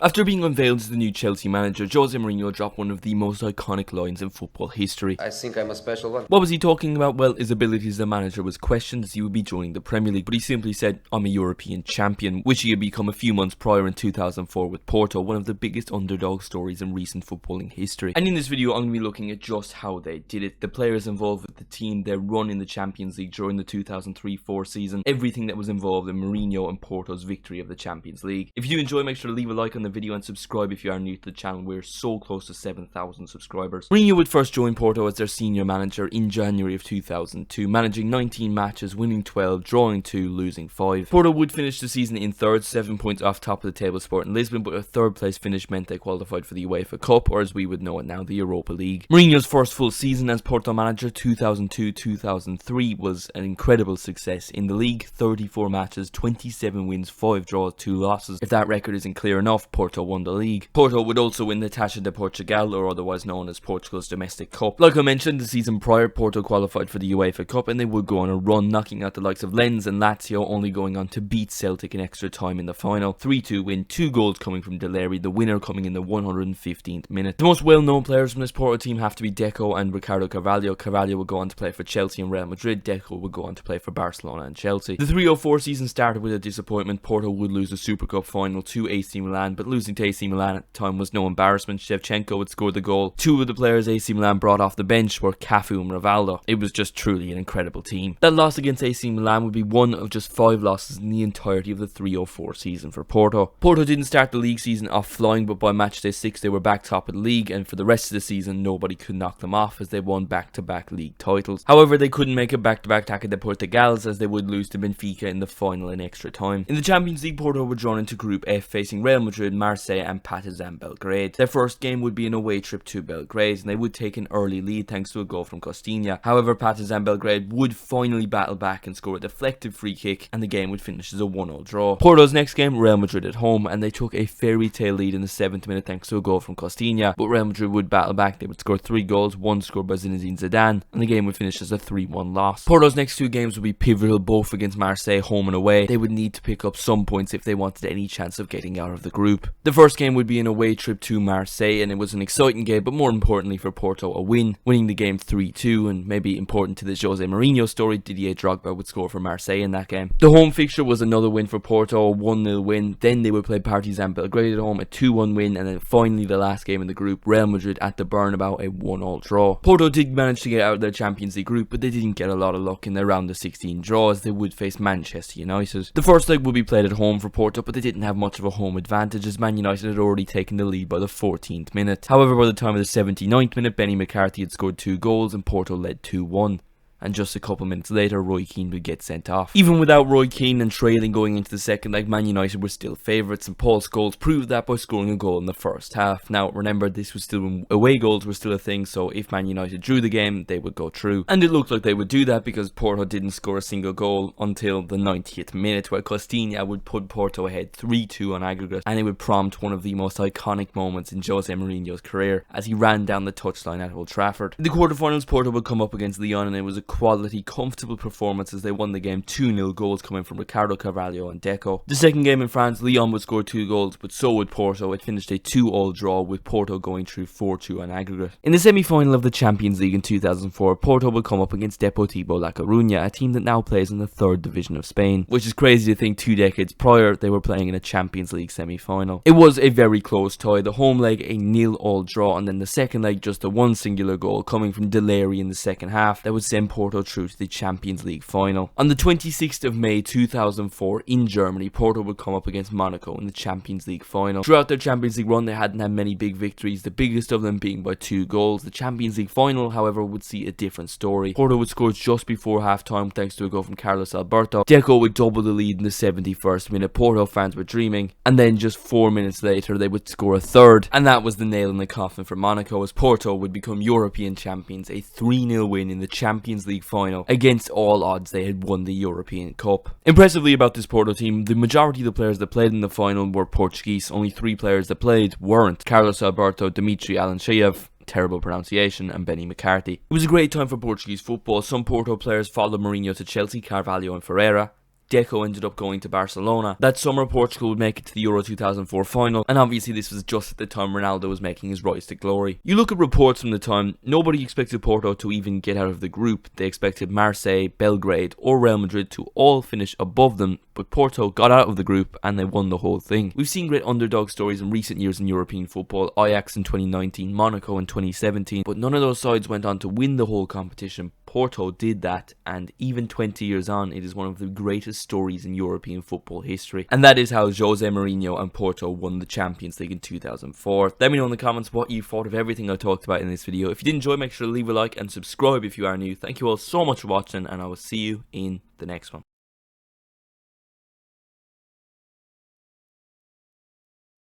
After being unveiled as the new Chelsea manager, José Mourinho dropped one of the most iconic lines in football history. I think I'm a special one. What was he talking about? Well, his ability as a manager was questioned as he would be joining the Premier League, but he simply said, "I'm a European champion," which he had become a few months prior in 2004 with Porto, one of the biggest underdog stories in recent footballing history. And in this video, I'm going to be looking at just how they did it, the players involved with the team, their run in the Champions League during the 2003-04 season, everything that was involved in Mourinho and Porto's victory of the Champions League. If you do enjoy, make sure to leave a like on the video and subscribe if you are new to the channel. We're so close to 7,000 subscribers. Mourinho would first join Porto as their senior manager in January of 2002, managing 19 matches, winning 12, drawing 2, losing 5. Porto would finish the season in third, 7 points off top of the table Sporting Lisbon, but a third place finish meant they qualified for the UEFA Cup, or as we would know it now, the Europa League. Mourinho's first full season as Porto manager, 2002-2003, was an incredible success. In the league, 34 matches, 27 wins, 5 draws, 2 losses. If that record isn't clear enough, Porto won the league. Porto would also win the Taça de Portugal, or otherwise known as Portugal's domestic cup. Like I mentioned, the season prior, Porto qualified for the UEFA Cup and they would go on a run, knocking out the likes of Lens and Lazio, only going on to beat Celtic in extra time in the final. 3-2 win, 2 goals coming from Delary, the winner coming in the 115th minute. The most well-known players from this Porto team have to be Deco and Ricardo Carvalho. Carvalho would go on to play for Chelsea and Real Madrid. Deco would go on to play for Barcelona and Chelsea. The 3-04 season started with a disappointment. Porto would lose the Super Cup final to AC Milan, but losing to AC Milan at the time was no embarrassment. Shevchenko would score the goal. 2 of the players AC Milan brought off the bench were Cafu and Rivaldo. It was just truly an incredible team. That loss against AC Milan would be one of just 5 losses in the entirety of the 3-04 season for Porto. Porto didn't start the league season off flying, but by match day 6 they were back top of the league, and for the rest of the season nobody could knock them off as they won back-to-back league titles. However, they couldn't make a back-to-back Taça de Portugal as they would lose to Benfica in the final in extra time. In the Champions League, Porto were drawn into Group F, facing Real Madrid, Marseille and Partizan Belgrade. Their first game would be an away trip to Belgrade, and they would take an early lead thanks to a goal from Costinha. However, Partizan Belgrade would finally battle back and score a deflected free kick, and the game would finish as a 1-0 draw. Porto's next game, Real Madrid at home, and they took a fairy tale lead in the 7th minute thanks to a goal from Costinha, but Real Madrid would battle back. They would score 3 goals, 1 scored by Zinedine Zidane, and the game would finish as a 3-1 loss. Porto's next 2 games would be pivotal, both against Marseille, home and away. They would need to pick up some points if they wanted any chance of getting out of the group. The first game would be an away trip to Marseille, and it was an exciting game, but more importantly for Porto, a win, winning the game 3-2, and maybe important to the José Mourinho story, Didier Drogba would score for Marseille in that game. The home fixture was another win for Porto, a 1-0 win. Then they would play Partizan Belgrade at home, a 2-1 win, and then finally the last game in the group, Real Madrid at the Bernabeu, a 1-1 draw. Porto did manage to get out of their Champions League group, but they didn't get a lot of luck in their round of 16 draw as they would face Manchester United. The first leg would be played at home for Porto, but they didn't have much of a home advantage as Man United had already taken the lead by the 14th minute. However, by the time of the 79th minute, Benny McCarthy had scored 2 goals and Porto led 2-1. And just a couple minutes later, Roy Keane would get sent off. Even without Roy Keane and trailing going into the second leg, Man United were still favourites, and Paul Scholes proved that by scoring a goal in the first half. Now, remember, this was still when away goals were still a thing, so if Man United drew the game, they would go through. And it looked like they would do that because Porto didn't score a single goal until the 90th minute, where Costinha would put Porto ahead 3-2 on aggregate, and it would prompt one of the most iconic moments in José Mourinho's career as he ran down the touchline at Old Trafford. In the quarterfinals, Porto would come up against Lyon, and it was a quality, comfortable performance as they won the game 2-0, goals coming from Ricardo Carvalho and Deco. The second game in France, Lyon would score 2 goals, but so would Porto. It finished a 2-2 draw with Porto going through 4-2 on aggregate. In the semi-final of the Champions League in 2004, Porto would come up against Deportivo La Coruña, a team that now plays in the 3rd division of Spain, which is crazy to think 2 decades prior they were playing in a Champions League semi-final. It was a very close tie, the home leg a 0-0 draw, and then the second leg just a 1 singular goal coming from Delary in the second half that would send Porto through to the Champions League final. On the 26th of May 2004 in Germany, Porto would come up against Monaco in the Champions League final. Throughout their Champions League run, they hadn't had many big victories, the biggest of them being by 2 goals. The Champions League final, however, would see a different story. Porto would score just before half-time thanks to a goal from Carlos Alberto. Deco would double the lead in the 71st minute. Porto fans were dreaming, and then just 4 minutes later they would score a third, and that was the nail in the coffin for Monaco as Porto would become European champions, a 3-0 win in the Champions League final against against all odds they had won the European Cup. Impressively about this Porto team, the majority of the players that played in the final were Portuguese. Only 3 players that played weren't: Carlos Alberto, Dimitri Alancheyev, terrible pronunciation, and Benny McCarthy. It was a great time for Portuguese football. Some Porto players followed Mourinho to Chelsea: Carvalho and Ferreira. Deco ended up going to Barcelona. That summer, Portugal would make it to the Euro 2004 final, and obviously this was just at the time Ronaldo was making his rise to glory. You look at reports from the time, nobody expected Porto to even get out of the group. They expected Marseille, Belgrade or Real Madrid to all finish above them, but Porto got out of the group and they won the whole thing. We've seen great underdog stories in recent years in European football, Ajax in 2019, Monaco in 2017, but none of those sides went on to win the whole competition. Porto did that, and even 20 years on, it is one of the greatest stories in European football history. And that is how José Mourinho and Porto won the Champions League in 2004. Let me know in the comments what you thought of everything I talked about in this video. If you did enjoy, make sure to leave a like and subscribe if you are new. Thank you all so much for watching, and I will see you in the next one.